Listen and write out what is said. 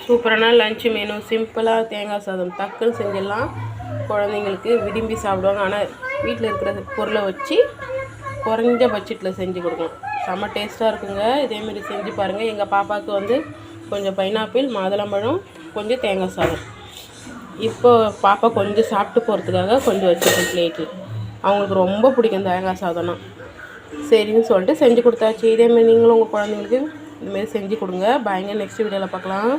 சூப்பரான lunch menu, சிம்பிளாக தேங்காய் சாதம் டக்குன்னு செஞ்சிடலாம். குழந்தைங்களுக்கு விரும்பி சாப்பிடுவாங்க. ஆனால் வீட்டில் இருக்கிற பொருளை வச்சு குறைஞ்ச பட்ஜெட்டில் செஞ்சு கொடுக்கணும். செம்ம டேஸ்ட்டாக இருக்குங்க. இதேமாரி செஞ்சு பாருங்கள். எங்கள் பாப்பாவுக்கு வந்து கொஞ்சம் பைனாப்பிள், மாதுளம்பழம், கொஞ்சம் தேங்காய் சாதம். இப்போ பாப்பா கொஞ்சம் சாப்பிட்டு போகிறதுக்காக கொஞ்சம் வச்சுருக்கேன் பிளேட்டில். அவங்களுக்கு ரொம்ப பிடிக்கும் தேங்காய் சாதம்னா. சரின்னு சொல்லிட்டு செஞ்சு கொடுத்தாச்சு. இதேமாரி நீங்களும் உங்கள் குழந்தைங்களுக்கு இதுமாரி செஞ்சு கொடுங்க. பாய்ங்க. நெக்ஸ்ட் வீடியோவில் பார்க்கலாம்.